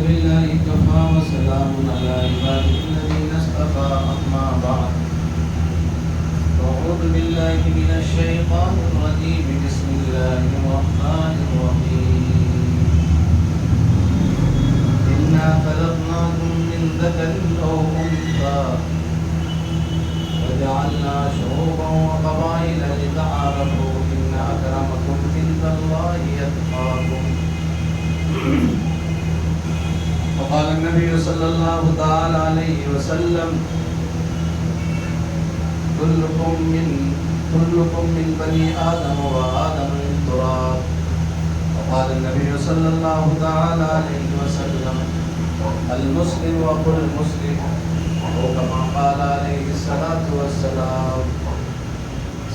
لله كفى وسلام على عباده الذين اصطفى أما بعد أعوذ بالله من الشيطان الرجيم بسم الله الرحمن الرحيم إنا خلقناكم من ذكر أو أنثى وجعلنا شعوبا وقبائل لتعارفوا إن أكرمكم عند الله أتقاكم وقال النبي صلى الله تعالى عليه وسلم كلكم من بني آدم وآدم من تراب وقال النبي صلى الله تعالى عليه وسلم المسلم وأخو المسلم وكما قال عليه الصلاة والسلام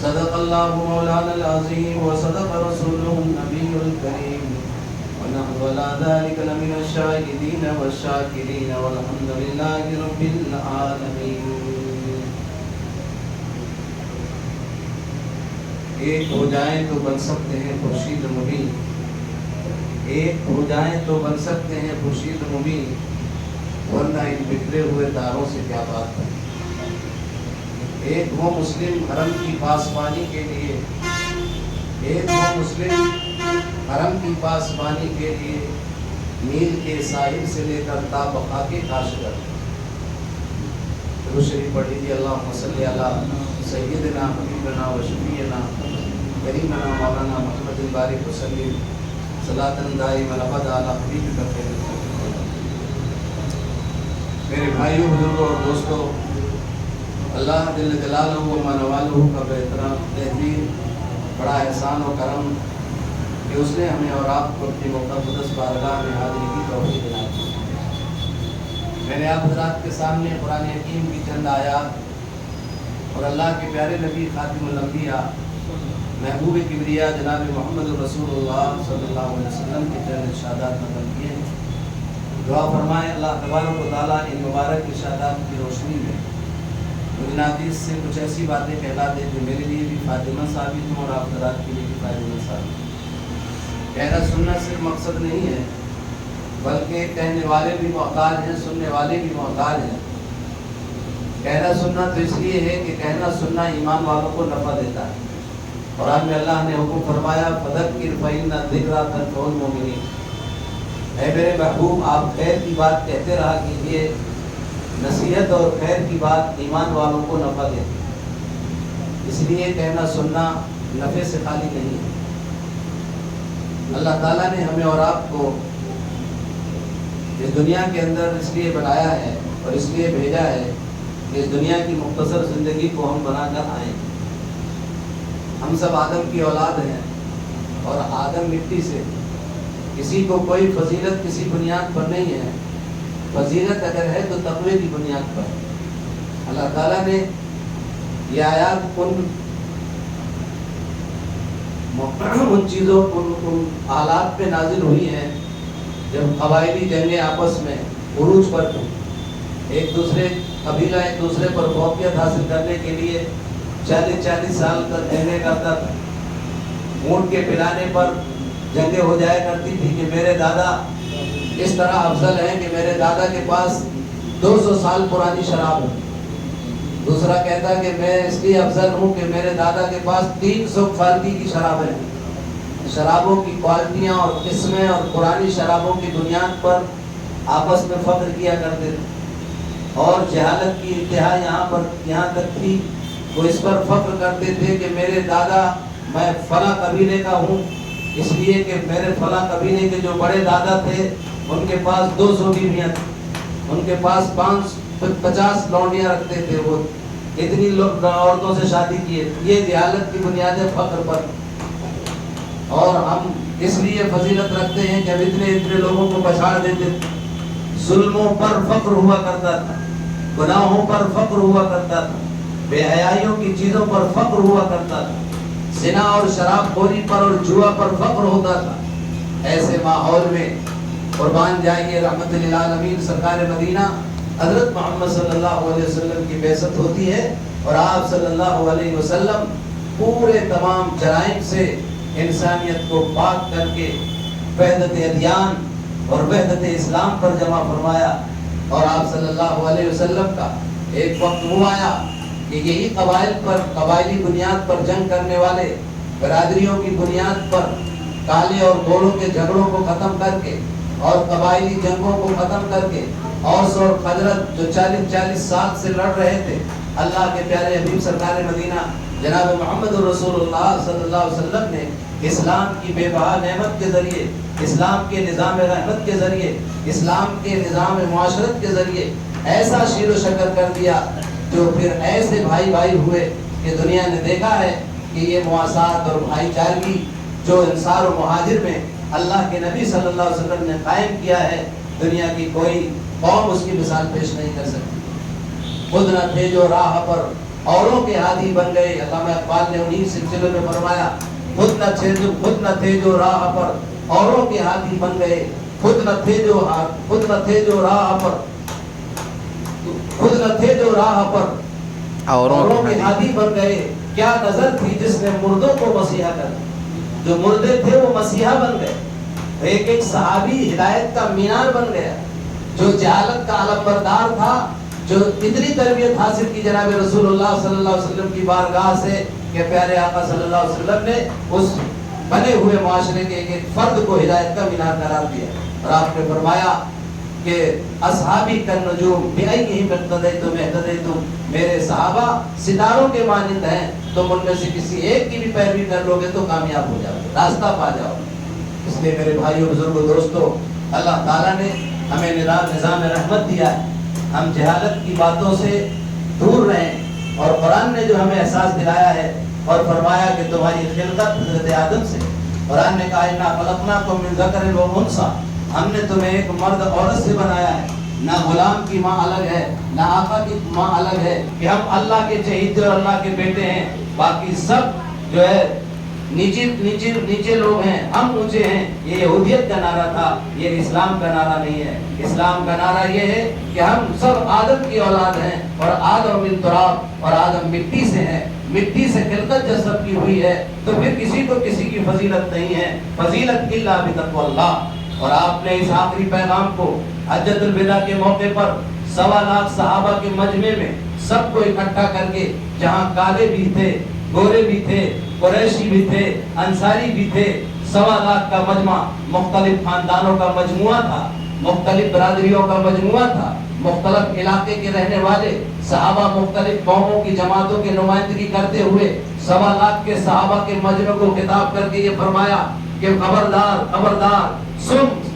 صدق الله مولانا العظيم وصدق رسوله النبي الكريم ونحن على ذلك لمن الشاهدين والشاكرين والحمد لله رب العالمين. ایک ہو جائیں تو بن سکتے ہیں خورشید مبین، ایک ہو جائیں تو بن سکتے ہیں خورشید مبین، ورنہ ان بکھرے ہوئے تاروں سے کیا بات ہے. ایک ہو مسلم حرم کی پاسبانی کے لیے، ایک ہو مسلم حرم کی پاسبانی کے لیے، نیل کے ساحل سے لے کر تا بقا کے کاشگر. درود شریف پڑھ لیجیے. اللہم صلی علی سیدنا حبیبنا و شفیعنا کریمنا مولانا محمد البارک وسلم صلاۃ دائمۃ ابدا علی حبیبک خیر الخلق. میرے بھائیوں، بزرگوں اور دوستوں، اللہ جل جلالہ و منوالہ کا بہترین بڑا احسان و کرم کہ اس نے ہمیں اور آپ کو اپنی مقدس بارگاہ میں حاضری کی توفیق عطا کی. میں نے آپ حضرات کے سامنے قرآن حکیم کی چند آیات اور اللہ کے پیارے نبی خاتم الانبیاء محبوب کبریا جناب محمد رسول اللہ صلی اللہ علیہ وسلم کے چند ارشادات نقل کیے ہیں. دعا فرمائے اللہ تبارک و تعالیٰ ان مبارک ارشادات کی روشنی میں مجھے حدیث سے کچھ ایسی باتیں کہلا دے جو میرے لیے بھی فائدہ مند ثابت ہوں اور آپ حضرات کے لیے بھی فائدہ مند ثابت ہوں. کہنا سننا صرف مقصد نہیں ہے، بلکہ کہنے والے بھی محتاج ہیں، سننے والے بھی محتاج ہیں. کہنا سننا تو اس لیے ہے کہ کہنا سننا ایمان والوں کو نفع دیتا ہے. قرآن میں اللہ نے حکم فرمایا فذکر فإن الذکریٰ تنفع المؤمنین. اے میرے محبوب، آپ خیر کی بات کہتے رہا کیجیے. نصیحت اور خیر کی بات ایمان والوں کو نفع دیتی ہے. اس لیے کہنا سننا نفع سے خالی نہیں ہے. اللہ تعالیٰ نے ہمیں اور آپ کو اس دنیا کے اندر اس لیے بنایا ہے اور اس لیے بھیجا ہے کہ اس دنیا کی مختصر زندگی کو ہم بنا کر آئیں. ہم سب آدم کی اولاد ہیں اور آدم مٹی سے. کسی کو کوئی فضیلت کسی بنیاد پر نہیں ہے. فضیلت اگر ہے تو تقوی کی بنیاد پر. اللہ تعالیٰ نے یہ آیات ان چیزوں ان حالات پہ نازل ہوئی ہیں جب قبائلی جنگیں آپس میں عروج پر تھیں. ایک دوسرے قبیلہ ایک دوسرے پر فوقیت حاصل کرنے کے لیے 40 سال تک جنگیں کرتا تھا. اونٹ کے پلانے پر جنگیں ہو جایا کرتی تھی کہ میرے دادا اس طرح افضل ہیں کہ میرے دادا کے پاس 200 سال پرانی شراب ہے. دوسرا کہتا کہ میں اس لیے افضل ہوں کہ میرے دادا کے پاس 300 فالٹی کی شرابیں ہیں. شرابوں کی کوالٹیاں اور قسمیں اور پرانی شرابوں کی بنیاد پر آپس میں فخر کیا کرتے تھے. اور جہالت کی انتہا یہاں تک تھی وہ اس پر فخر کرتے تھے کہ میرے دادا، میں فلاں قبیلے کا ہوں اس لیے کہ میرے فلاں قبیلے کے جو بڑے دادا تھے ان کے پاس 200 بیویاں تھیں، ان کے پاس 50 لونڈیاں رکھتے تھے، وہ اتنی عورتوں سے شادی کیے. یہ جہالت کی بنیاد ہے فخر پر. اور ہم اس لیے فضیلت رکھتے ہیں کہ ہم اتنے لوگوں کو پچھاڑ دیتے تھے. ظلموں پر فخر ہوا کرتا تھا، گناہوں پر فخر ہوا کرتا تھا، بے حیائیوں کی چیزوں پر فخر ہوا کرتا تھا، زنا اور شراب خوری پر اور جوا پر فخر ہوتا تھا. ایسے ماحول میں قربان جائیے رحمت للعالمین سرکار مدینہ حضرت محمد صلی اللہ علیہ وسلم کی بعثت ہوتی ہے اور آپ صلی اللہ علیہ وسلم پورے تمام جرائم سے انسانیت کو پاک کر کے وحدت ادیان اور وحدت اسلام پر جمع فرمایا. اور آپ صلی اللہ علیہ وسلم کا ایک وقت وہ آیا کہ یہی قبائل پر قبائلی بنیاد پر جنگ کرنے والے برادریوں کی بنیاد پر کالے اور گوروں کے جھگڑوں کو ختم کر کے اور قبائلی جنگوں کو ختم کر کے اوس اور خزرج جو 40 سال سے لڑ رہے تھے، اللہ کے پیارے حبیب سرکار مدینہ جناب محمد رسول اللہ صلی اللہ علیہ وسلم نے اسلام کی بے بہا نعمت کے ذریعے، اسلام کے نظام رحمت کے ذریعے، اسلام کے نظام معاشرت کے ذریعے ایسا شیر و شکر کر دیا جو پھر ایسے بھائی بھائی ہوئے کہ دنیا نے دیکھا ہے کہ یہ مواسات اور بھائی چارگی جو انصار و مہاجر میں اللہ کے نبی صلی اللہ علیہ وسلم نے قائم کیا ہے، دنیا کی کوئی قوم اس کی مثال پیش نہیں کر سکتی. خود نہ تھے جو راہ پر اوروں کے ہادی بن گئے. علامہ اقبال نے انہی سلسلے میں فرمایا خود نہ تھے جو راہ پر اوروں کے ہادی بن گئے. خود نہ تھے جو راہ پر اوروں کے ہادی بن گئے. کیا نظر تھی جس نے مردوں کو مسیحا کر دیا. جو مردے تھے وہ مسیحا بن گئے. ایک صحابی ہدایت کا مینار بن گیا. جو جہالت کا علمبردار تھا، جو اتنی تربیت حاصل کی جناب رسول اللہ صلی اللہ علیہ وسلم کی بارگاہ سے کہ پیارے آقا صلی اللہ علیہ وسلم نے اس بنے ہوئے معاشرے کے ایک فرد کو ہدایت کا مینار قرار دیا. اور آپ نے فرمایا کہ اصحابی کالنجوم بأیہم اقتدیتم اہتدیتم، میرے صحابہ ستاروں کے مانند ہیں، تم ان میں سے کسی ایک کی بھی پیروی کر لو گے تو کامیاب ہو جاؤ، راستہ پا جاؤ. اس لیے میرے بھائیوں بزرگوں دوستوں، اللہ تعالیٰ نے ہمیں نظام رحمت دیا ہے. ہم جہالت کی باتوں سے دور رہیں، اور قرآن نے جو ہمیں احساس دلایا ہے اور فرمایا کہ تمہاری خلقت حضرت آدم سے، قرآن نے کہا انا خلقناکم من ذکر و انثی، ہم نے تمہیں ایک مرد عورت سے بنایا ہے. نہ غلام کی ماں الگ ہے، نہ آقا کی ماں الگ ہے کہ ہم اللہ کے چہیتے اور اللہ کے بیٹے ہیں. باقی سب جو ہے نیچے لوگ ہیں، ہم اونچے ہیں. یہ یہودیت کا نعرہ تھا، یہ اسلام کا نعرہ نہیں ہے. اسلام کا نعرہ یہ ہے کہ ہم سب آدم کی اولاد ہیں، اور آدم من تراب، اور آدم مٹی سے ہیں. مٹی سے خلقت جب سب کی ہوئی ہے تو پھر کسی کو کسی کی فضیلت نہیں ہے. فضیلت الا بتقوی اللہ. اور آپ نے اس آخری پیغام کو حجۃ الوداع کے موقع پر 1.25 لاکھ صحابہ کے مجمع میں سب کو اکٹھا کر کے، جہاں کالے بھی تھے، گورے بھی تھے، قریشی بھی تھے، انصاری بھی تھے، 1.25 لاکھ کا مجمع، مختلف خاندانوں کا مجموعہ تھا، مختلف برادریوں کا مجموعہ تھا، مختلف علاقے کے رہنے والے صحابہ مختلف قوموں کی جماعتوں کی نمائندگی کرتے ہوئے 1.25 لاکھ کے صحابہ کے مجمع کو خطاب کر کے یہ فرمایا کہ خبردار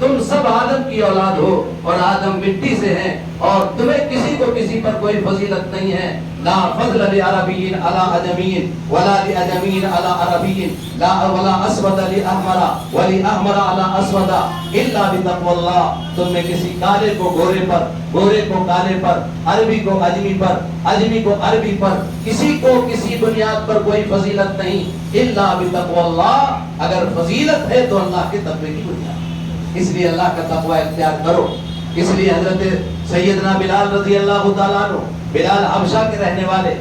تم سب آدم کی اولاد ہو، اور آدم مٹی سے ہیں، اور تمہیں کسی کو کسی پر کوئی فضیلت نہیں ہے. لا فضل لعربی علی عجمی ولا لعجمی علی عربی لا ولا اسود لاحمر ولاحمر علی اسود الا بتقوی اللہ. تم میں کسی کالے کو گورے پر، گورے کو کالے پر، عربی کو اجمی پر، اجمی کو عربی پر، کسی کو کسی بنیاد پر کوئی فضیلت نہیں الا بتقوی اللہ. اگر فضیلت ہے تو اللہ کے تقوی کی بنیاد. اس لیے اللہ کا تقوی اختیار کرو. اس لیے حضرت سیدنا بلال رضی اللہ تعالیٰ عنہ، بلال حبشہ کے رہنے والے،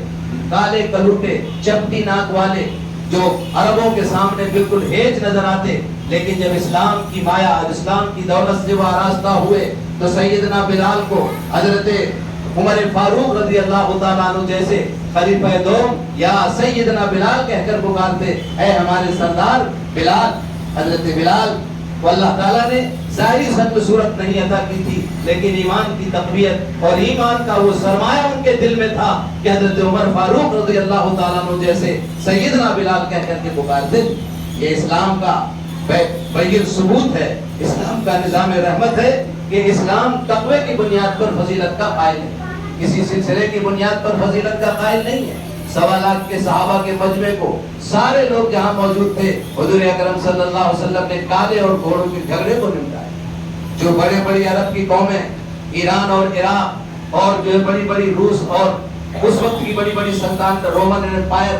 کالے کلوٹے چپٹی ناک والے، جو عربوں کے سامنے بالکل ہیج نظر آتے، لیکن جب اسلام کی مایا، اسلام کی دولت سے وہ آراستہ ہوئے تو سیدنا بلال کو حضرت عمر فاروق رضی اللہ تعالیٰ عنہ جیسے خلیفہ دوم یا سیدنا بلال کہہ کر پکارتے، اے ہمارے سردار بلال. حضرت بلال کو اللہ تعالیٰ نے ظاہری شکل صورت نہیں عطا کی تھی، لیکن ایمان کی تقویت اور ایمان کا وہ سرمایہ ان کے دل میں تھا کہ حضرت عمر فاروق رضی اللہ تعالیٰ عنہ جیسے سیدنا بلال کہہ کر کے پکارتے. یہ اسلام کا بین ثبوت ہے، اسلام کا نظام رحمت ہے کہ اسلام تقوی کی بنیاد پر فضیلت کا قائل ہے، کسی سلسلے کی بنیاد پر فضیلت کا قائل نہیں ہے. 1.25 لاکھ کے صحابہ کے مجمع کو سارے لوگ جہاں موجود تھے، حضور اکرم صلی اللہ علیہ وسلم نے کالے اور گھوڑوں کے جھگڑے کو نمٹایا. جو بڑے بڑی عرب کی قومیں، ایران اور عراق، اور جو بڑی بڑی روس اور اس وقت کی بڑی بڑی سلطنت رومن امپائر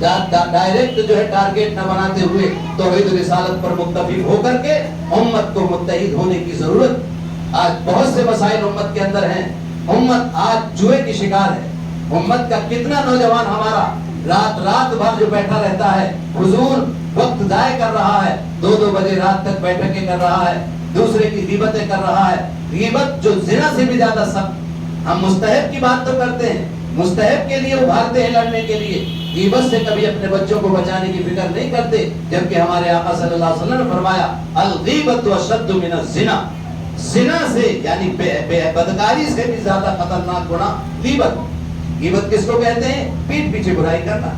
ڈائریکٹ جو ہے ٹارگیٹ نہ بناتے ہوئے توحید رسالت پر متفق ہو کر کے امت کو متحد ہونے کی ضرورت۔ آج بہت سے مسائل امت کے اندر ہیں، امت آج جوئے کی شکار ہے۔ امت کا کتنا نوجوان ہمارا رات بھر جو بیٹھا رہتا ہے، فضول وقت ضائع کر رہا ہے، 2 بجے رات تک بیٹھکیں کر رہا ہے، دوسرے کی غیبتیں کر رہا ہے۔ غیبت جو زنا سے بھی زیادہ سخت۔ ہم مستحب کی بات تو کرتے ہیں، مستحب کے لیے ابھارتے ہیں لڑنے کے لیے، غیبت سے کبھی اپنے بچوں کو بچانے کی فکر نہیں کرتے، جبکہ ہمارے آقا صلی اللہ علیہ وسلم نے فرمایا الغیبت اشد من الزنا، زنا سے یعنی بدکاری سے بھی زیادہ خطرناک گناہ غیبت۔ غیبت کس کو کہتے ہیں؟ پیٹ پیچھے برائی کرنا۔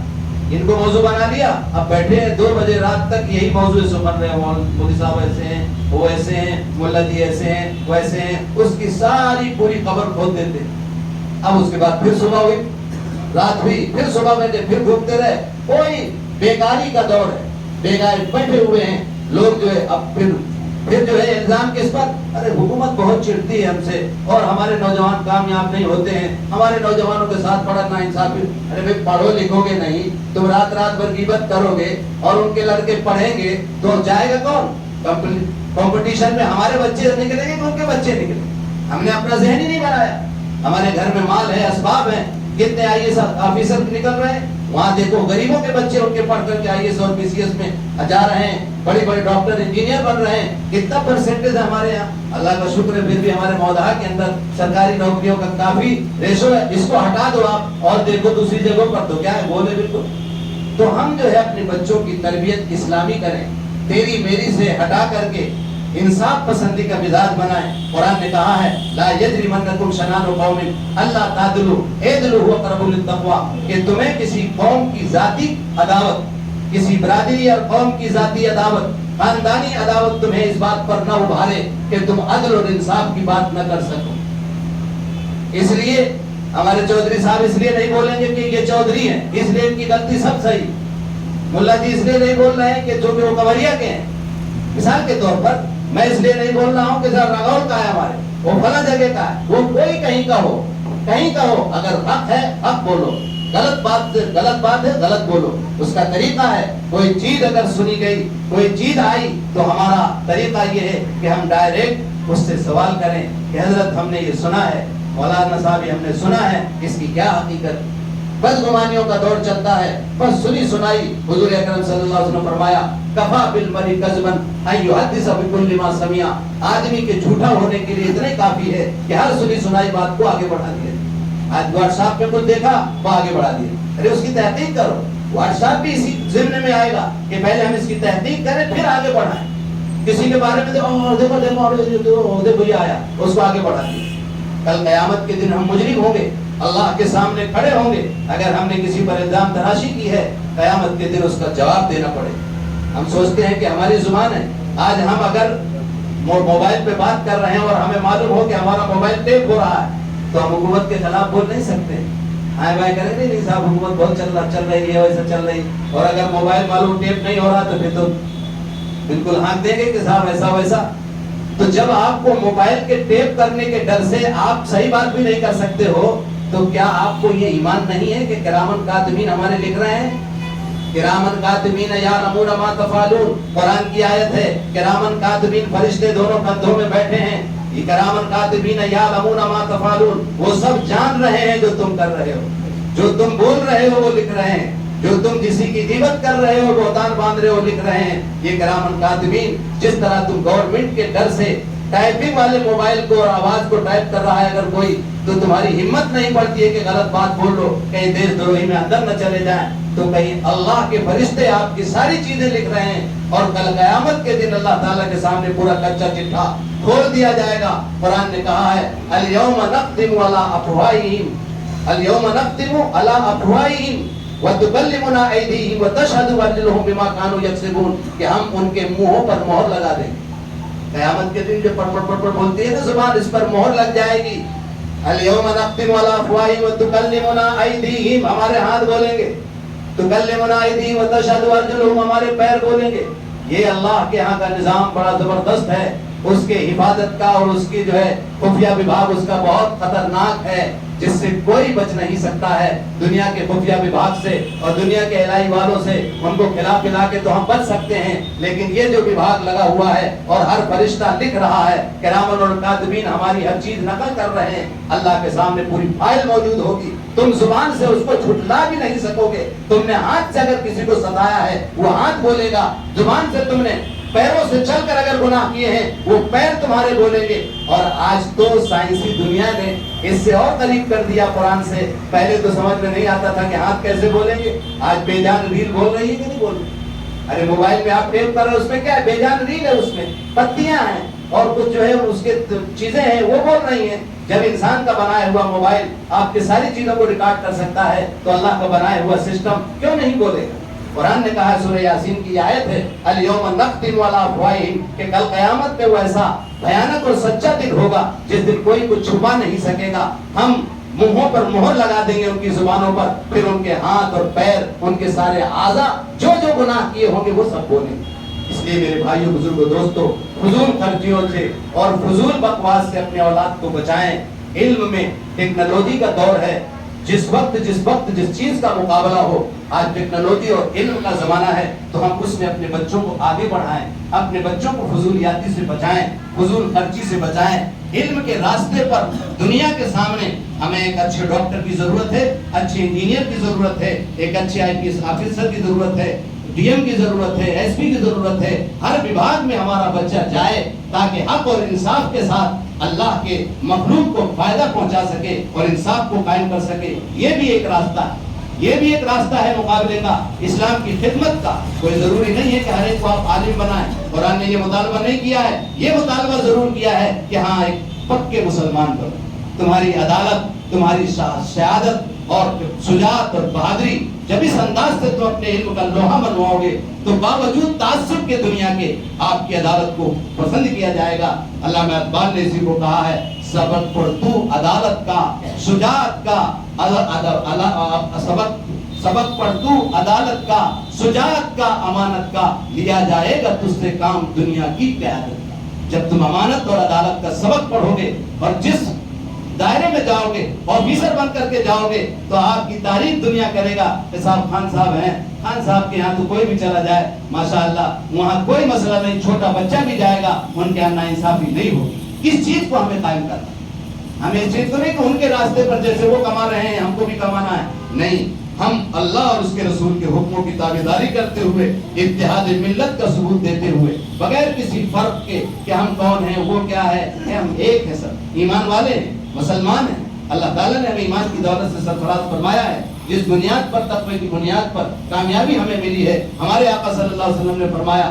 ان کو موضوع بنا لیا، اب بیٹھے ہیں 2 بجے رات تک یہی موضوع سن رہے ہیں، مولوی صاحب ایسے ہیں، وہ ایسے ہیں، مولا جی ایسے ہیں، وہ ایسے ہیں، اس کی ساری پوری خبر کھول دیتے ہیں۔ اب اس کے بعد پھر صبح ہوئی، رات ہوئی، پھر صبح بیٹھے، پھر گھومتے رہے۔ کوئی بیکاری کا دور ہے، بیکار بیٹھے ہوئے ہیں لوگ جو ہے۔ اب پھر جو ہے الزام کس پر؟ ارے حکومت بہت چڑھتی ہے ہم سے اور ہمارے نوجوان کامیاب نہیں ہوتے ہیں، ہمارے نوجوانوں کے ساتھ بڑا ناانصافی۔ ارے بھائی پڑھو لکھو گے نہیں، تم رات بھر غیبت کرو گے اور ان کے لڑکے پڑھیں گے تو جائے گا کون؟ کمپٹیشن میں ہمارے بچے نکلیں گے کہ ان کے بچے نکلیں گے؟ ہم نے اپنا ذہن ہی نہیں بنایا۔ ہمارے گھر میں مال ہے، اسباب ہیں، کتنے IAS آفیسر نکل رہے ہیں، وہاں دیکھو غریبوں کے بچے ان کے پڑھ کر کے IAS اور BCS میں جا رہے ہیں، بڑے بڑے ڈاکٹر انجینئر بن رہے ہیں۔ کتنا پرسنٹیج ہے ہمارے یہاں؟ اللہ کا شکر ہے پھر بھی ہمارے مودہ کے اندر سرکاری نوکریوں کا کافی ریشو ہے۔ اس کو ہٹا دو آپ اور دیکھو دوسری جگہوں پر تو کیا ہے، بولے بالکل۔ تو ہم جو ہے اپنے بچوں کی تربیت اسلامی کریں، تیری میری سے ہٹا کر کے انصاف پسندی کا مزاج بنائیں۔ قرآن نے کہا ہے لا یجرمنکم شنآن قوم الا تعدلوا اعدلوا هو اقرب للتقوی، کہ تمہیں کسی قوم کی ذاتی عداوت، کسی برادری اور قوم کی ذاتی عداوت، خاندانی عداوت تمہیں اس بات پر نہ ابھارے کہ تم عدل اور انصاف کی بات نہ کر سکو۔ اس لیے ہمارے چودھری صاحب اس لیے نہیں بولیں گے کہ یہ چودھری ہیں، اس لیے ان کی غلطی سب صحیح۔ ملا جی اس لیے نہیں بول رہے ہیں کہ جو کہ وہ کوریا کے ہیں، مثال کے طور پر میں اس لیے نہیں بول رہا ہوں کہ رغول کا ہے ہمارے، وہ فلاں جگہ کا ہے، وہ کوئی کہیں کا ہو، کہیں کا ہو، اگر حق ہے حق بولو، غلط بات ہے غلط بولو، اس کا طریقہ ہے۔ کوئی چیز اگر سنی گئی، کوئی چیز آئی تو ہمارا طریقہ یہ ہے کہ ہم ڈائریکٹ اس سے سوال کریں کہ حضرت ہم نے یہ سنا ہے، مولانا صاحب ہم نے سنا ہے، اس کی کیا حقیقت؟ بدگمانیوں کا دور چلتا ہے، بس سنی سنائی۔ حضور اکرم صلی اللہ علیہ وسلم فرمایا کفا بالمرء کذبا ان یحدث بكل ما سمع، آدمی کے جھوٹا ہونے کے لیے اتنا ہی کافی ہے کہ ہر سنی سنائی بات کو آگے بڑھا دیا۔ آج واٹس ایپ پہ کچھ دیکھا وہ آگے بڑھا دیا، ارے اس کی تحقیق کرو۔ واٹس ایپ بھی اسی ضمن میں آئے گا کہ پہلے ہم اس کی تحقیق کریں پھر آگے بڑھائیں۔ کسی کے بارے میں دیکھو یہ آیا، اس کو آگے بڑھا دیا۔ کل قیامت کے دن ہم مجرم ہوں گے، اللہ کے سامنے کھڑے ہوں گے۔ اگر ہم نے کسی پر الزام تراشی کی ہے، قیامت کے دن اس کا جواب دینا پڑے۔ ہم سوچتے ہیں کہ ہماری زبان ہے، آج ہم اگر موبائل پہ بات کر رہے ہیں اور ہمیں معلوم ہو کہ ہمارا موبائل ٹیپ ہو رہا ہے تو ہم حکومت کے خلاف بول نہیں سکتے۔ ہاں بھائی کریں نہیں صاحب حکومت بہت چل رہی ہے، ویسا چل رہی، اور اگر موبائل معلوم ٹیپ نہیں ہو رہا تو پھر تو بالکل ہانک دیں گے کہ صاحب ایسا ویسا۔ تو جب آپ کو موبائل کے ٹیپ کرنے کے ڈر سے آپ صحیح بات بھی نہیں کر سکتے ہو تو کیا آپ کو یہ ایمان نہیں ہے کہ کرامن کاتبین ہمارے لکھ رہے ہیں؟ کرامن کاتبین یعلمون ما تفعلون، قرآن کی آیت ہے، کرامن کاتبین فرشتے دونوں کندھوں میں بیٹھے ہیں، یہ کرامن کاتبین یعلمون ما تفعلون، وہ سب جان رہے ہیں جو تم کر رہے ہو، جو تم بول رہے ہو وہ لکھ رہے ہیں، جو تم کسی کی غیبت کر رہے ہو، بہتان باندھ رہے ہو، لکھ رہے ہیں یہ کرامن کاتبین۔ جس طرح تم گورنمنٹ کے ڈر سے ٹائپنگ والے موبائل کو اور آواز کو ٹائپ کر رہا ہے اگر کوئی، تو تمہاری ہمت نہیں پڑتی ہے کہ غلط بات بول لو، کہیں دیش دروہی میں اندر نہ چلے جائیں، تو کہیں اللہ کے فرشتے آپ کی ساری چیزیں لکھ رہے ہیں اور کل قیامت کے دن اللہ تعالیٰ کے سامنے پورا کچا چٹھا کھول دیا جائے گا۔ قرآن نے کہا ہے الیوم نختم علی افواہہم، الیوم نختم علی افواہہم وتکلمنا ایدیہم وتشہد ارجلہم بما کانوا یکسبون، کہ ہم ان کے منہوں پر مہر لگا دیں گے۔ قیامت کے دن جو پڑ پڑ بولتی ہے نا زبان، اس پر مہر لگ جائے گی۔ الیوم نختم علی افواہہم وتکلمنا ایدیہم، ہمارے ہاتھ بولیں گے، تکلمنا ایدیہم وتشہد ارجلہم، ہمارے پیر بولیں گے۔ یہ اللہ کے ہاں کا نظام بڑا زبردست ہے، اس کے حفاظت کا اور اس کی جو ہے خفیہ وبھاگ اس کا بہت خطرناک ہے، جس سے کوئی بچ نہیں سکتا ہے دنیا کے خفیہ وبھاگ سے اور دنیا کے الہی والوں سے۔ ان کو کھلا پلا کے تو ہم بچ سکتے ہیں، لیکن یہ جو وبھاگ لگا ہوا ہے اور ہر فرشتہ لکھ رہا ہے، کرامن اور کاتبین ہماری ہر چیز نقل کر رہے ہیں، اللہ کے سامنے پوری فائل موجود ہوگی۔ تم زبان سے اس کو جھٹلا بھی نہیں سکو گے۔ تم نے ہاتھ سے اگر کسی کو ستایا ہے وہ ہاتھ بولے گا، زبان سے تم نے پیروں سے چل کر اگر گناہ کیے ہیں وہ پیر تمہارے بولیں گے۔ اور آج تو سائنسی دنیا نے اس سے اور قریب کر دیا قرآن سے۔ پہلے تو سمجھ میں نہیں آتا تھا کہ ہاتھ کیسے بولیں گے، آج بے جان ریل بول رہی ہے کہ نہیں بول رہی؟ ارے موبائل میں آپ ٹیپ کر رہے ہیں، اس میں کیا ہے؟ بے جان ریل ہے، اس میں پتیاں ہیں اور کچھ جو ہے اس کے چیزیں ہیں وہ بول رہی ہیں۔ جب انسان کا بنایا ہوا موبائل آپ کی ساری چیزوں کو ریکارڈ کر سکتا ہے تو اللہ کا بنایا ہوا سسٹم کیوں نہیں بولے گا؟ قرآن نے کہا ہے، سورہ یاسین کی آیت ہے، الیوم نختم علی افواہہم، کہ کل قیامت پہ وہ ایسا بھیانک اور سچا دن ہوگا جس دن کوئی کچھ چھپا نہیں سکے گا۔ ہم منہوں پر مہر لگا دیں گے ان کی زبانوں پر، پھر ان کے ہاتھ اور پیر، ان کے سارے اعضاء جو جو گناہ کیے ہوں گے وہ سب بولیں گے۔ اس لیے میرے بھائیوں بزرگوں دوستوں، فضول خرچیوں سے اور فضول بکواس سے اپنے اولاد کو بچائیں۔ علم میں ٹیکنالوجی کا دور ہے، جس وقت جس چیز کا مقابلہ ہو، آج ٹیکنالوجی اور علم کا زمانہ ہے، تو ہم اس میں اپنے بچوں کو آگے بڑھائیں، اپنے بچوں کو فضولیاتی سے بچائیں، فضول خرچی سے بچائیں۔ علم کے راستے پر دنیا کے سامنے ہمیں ایک اچھے ڈاکٹر کی ضرورت ہے، اچھے انجینئر کی ضرورت ہے، ایک اچھے IPS آفیسر کی ضرورت ہے، DM کی ضرورت ہے، SP کی ضرورت ہے۔ ہر وبھاگ میں ہمارا بچہ جائے تاکہ حق اور انصاف کے ساتھ اللہ کے مخلوق کو فائدہ پہنچا سکے اور انصاف کو قائم کر سکے۔ یہ بھی ایک راستہ ہے، یہ بھی ایک راستہ ہے مقابلے کا، اسلام کی خدمت کا۔ کوئی ضروری نہیں ہے کہ ہر ایک کو آپ عالم بنائیں۔ قرآن نے یہ مطالبہ نہیں کیا ہے، یہ مطالبہ ضرور کیا ہے کہ ہاں ایک پکے مسلمان بنو۔ تمہاری عدالت، تمہاری شہادت اور شجاعت اور بہادری جب اس انداز سے تم اپنے علم کا لوہا منواؤ گے تو باوجود تعصب کے دنیا کے آپ کی عدالت کو پسند کیا جائے گا۔ علامہ اقبال نے اسی کو کہا ہے، سبق پڑھ تو عدالت کا، شجاعت کا، سبق پڑھ تو عدالت کا، شجاعت کا، امانت کا، لیا جائے گا تجھ سے کام دنیا کی قیادت کا۔ جب تم امانت اور عدالت کا سبق پڑھو گے اور جس دائرے میں جاؤ گے، آفیسر بن کر کے جاؤ گے، تو آپ کی تعریف دنیا کرے گا کہ صاحب خان صاحب ہیں، خان صاحب کے یہاں تو کوئی بھی چلا جائے ماشاءاللہ وہاں کوئی مسئلہ نہیں، چھوٹا بچہ بھی جائے گا ان کے یہاں ناانصافی نہیں ہوگی۔ کس چیز کو ہمیں قائم کرنا؟ ہمیں اس چیز کو نہیں کہ ان کے راستے پر جیسے وہ کما رہے ہیں ہم کو بھی کمانا ہے، نہیں، ہم اللہ اور اس کے رسول کے حکموں کی تابعداری کرتے ہوئے، اتحاد ملت کا ثبوت دیتے ہوئے، بغیر کسی فرق کے کہ ہم کون ہیں وہ کیا ہے، ہم ایک ہیں، سب ایمان والے ہیں، مسلمان ہیں۔ اللہ تعالیٰ نے ہمیں ایمان کی دولت سے سرفراز فرمایا ہے، جس بنیاد پر، تقوی کی بنیاد پر کامیابی ہمیں ملی ہے۔ ہمارے آقا صلی اللہ علیہ وسلم نے فرمایا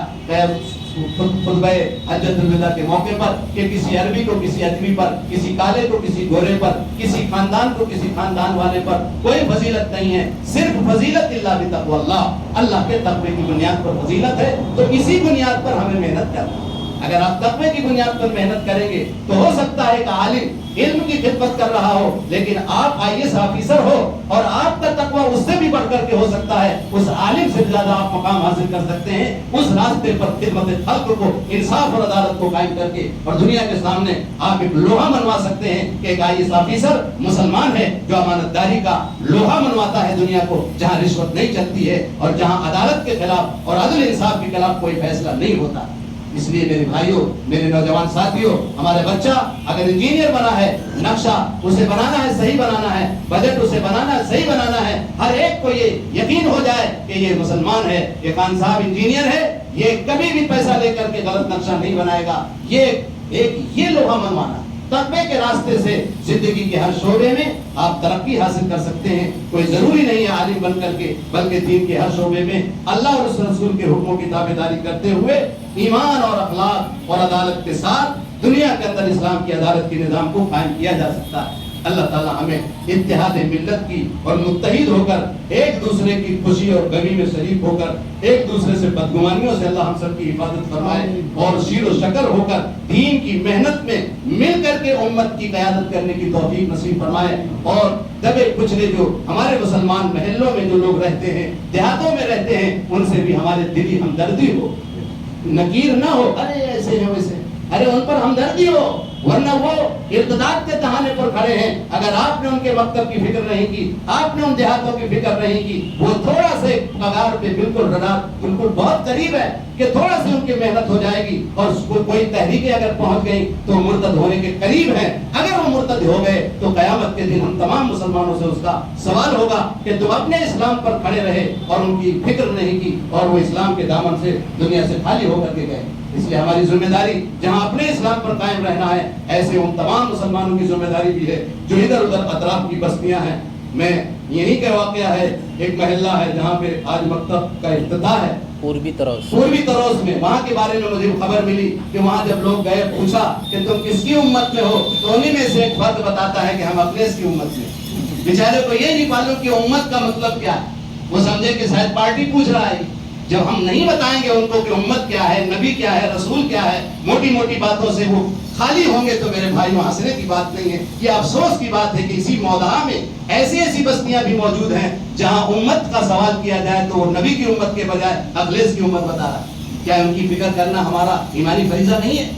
خطبہ حجۃ الوداع کے موقع پر کہ کسی عربی کو کسی اجمی پر، کسی کالے کو کسی گورے پر، کسی خاندان کو کسی خاندان والے پر کوئی فضیلت نہیں ہے، صرف فضیلت الا بتقوی اللہ، اللہ کے تقوی کی بنیاد پر فضیلت ہے۔ تو اسی بنیاد پر ہمیں محنت کرنا ہے۔ اگر آپ تقوی کی بنیاد پر محنت کریں گے تو ہو سکتا ہے کہ عالم علم کی خدمت کر رہا ہو لیکن آپ IAS آفیسر ہو اور آپ کا تقوی اس سے بھی بڑھ کر کے ہو سکتا ہے، اس عالم سے زیادہ آپ مقام حاصل کر سکتے ہیں۔ اس راستے پر خدمت خلق کو، انصاف اور عدالت کو قائم کر کے اور دنیا کے سامنے آپ ایک لوہا منوا سکتے ہیں کہ ایک IAS آفیسر مسلمان ہے جو امانت داری کا لوہا منواتا ہے دنیا کو، جہاں رشوت نہیں چلتی ہے اور جہاں عدالت کے خلاف اور عدل انصاف کے خلاف کوئی فیصلہ نہیں ہوتا۔ اس لیے میرے بھائیوں، میرے نوجوان ساتھیوں، ہمارا بچہ اگر انجینئر بنا ہے، نقشہ اسے بنانا ہے، صحیح بنانا ہے، بجٹ اسے بنانا ہے، صحیح بنانا ہے، ہر ایک کو یہ یقین ہو جائے کہ یہ مسلمان ہے، یہ خان صاحب انجینئر ہے، یہ کبھی بھی پیسہ لے کر کے غلط نقشہ نہیں بنائے گا۔ یہ لوہا منوانا تقوی کے راستے سے زندگی کے ہر شعبے میں آپ ترقی حاصل کر سکتے ہیں۔ کوئی ضروری نہیں ہے عالم بن کر کے، بلکہ دین کے ہر شعبے میں اللہ اور اس رسول کے حکموں کی تابعداری کرتے ہوئے ایمان اور اخلاق اور عدالت کے ساتھ دنیا کے اندر اسلام کی عدالت کے نظام کو قائم کیا جا سکتا ہے۔ اللہ تعالیٰ ہمیں اتحاد ملت کی اور متحد ہو کر ایک دوسرے کی خوشی اور غمی میں شریک ہو کر ایک دوسرے سے بدگمانیوں سے اللہ ہم سب کی حفاظت فرمائے اور شیر و شکر ہو کر دین کی محنت میں مل کر کے امت کی قیادت کرنے کی توفیق نصیب فرمائے۔ اور دبے کچلے جو ہمارے مسلمان محلوں میں جو لوگ رہتے ہیں، دیہاتوں میں رہتے ہیں، ان سے بھی ہمارے دلی ہمدردی ہو، نکیر نہ ہو، ارے ایسے ہیں ویسے ارے ان پر ہمدردی ہو، ورنہ وہ ارتداد کے دہانے پر کھڑے ہیں. اگر آپ نے ان کے مکتب کی فکر نہیں کی، آپ نے ان دیہاتوں کی فکر نہیں کی، وہ تھوڑا سے پگار پہ بالکل بہت قریب ہے کہ تھوڑا سی ان کی محنت ہو جائے گی اور کوئی تحریکیں اگر پہنچ گئی تو مرتد ہونے کے قریب ہیں. اگر وہ مرتد ہو گئے تو قیامت کے دن ہم تمام مسلمانوں سے اس کا سوال ہوگا کہ تم اپنے اسلام پر کھڑے رہے اور ان کی فکر نہیں کی اور وہ اسلام کے دامن سے دنیا سے خالی ہو کر کے گئے. اس لیے ہماری ذمہ داری جہاں اپنے اسلام پر قائم رہنا ہے، ایسے ان تمام مسلمانوں کی ذمہ داری بھی ہے جو ادھر ادھر اطراف کی بستیاں ہیں. میں یہی کا واقعہ ہے، ایک محلہ ہے جہاں پہ آج مکتب کا افتتاح ہے، پوربی تروس میں. وہاں کے بارے میں مجھے خبر ملی کہ وہاں جب لوگ گئے پوچھا کہ تم کس کی امت میں ہو، تو انہی میں سے ایک فرد بتاتا ہے کہ ہم اپنے اس کی امت میں. بیچارے کو یہ نہیں معلوم کہ امت کا مطلب کیا ہے. وہ سمجھے کہ شاید پارٹی پوچھ رہا ہے. جب ہم نہیں بتائیں گے ان کو کہ امت کیا ہے، نبی کیا ہے، رسول کیا ہے، موٹی موٹی باتوں سے وہ خالی ہوں گے تو میرے بھائیوں ہنسنے کی بات نہیں ہے. یہ افسوس کی بات ہے کہ اسی موضوع میں ایسی بستیاں بھی موجود ہیں جہاں امت کا سوال کیا جائے تو وہ نبی کی امت کے بجائے اخلیص کی امت بتا رہا ہے. کیا ان کی فکر کرنا ہمارا ایمانی فریضہ نہیں ہے؟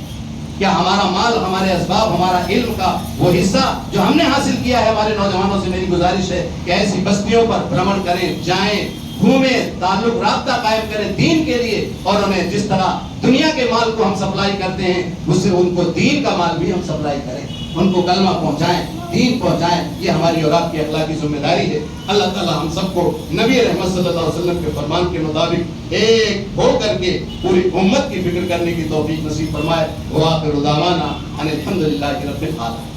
کیا ہمارا مال، ہمارے اسباب، ہمارا علم کا وہ حصہ جو ہم نے حاصل کیا ہے، ہمارے نوجوانوں سے میری گزارش ہے کہ ایسی بستیوں پر بھرمن کریں، جائیں، گھومیں، تعلق رابطہ قائم کریں دین کے لیے، اور انہیں جس طرح دنیا کے مال کو ہم سپلائی کرتے ہیں اس سے ان کو دین کا مال بھی ہم سپلائی کریں، ان کو کلمہ پہنچائیں، دین پہنچائیں. یہ ہماری اور آپ کی اخلاقی ذمہ داری ہے. اللہ تعالی ہم سب کو نبی رحمت صلی اللہ علیہ وسلم کے فرمان کے مطابق ایک ہو کر کے پوری امت کی فکر کرنے کی توفیق نصیب فرمائے. وآخر دعوانا ان الحمد للہ رب العالمین.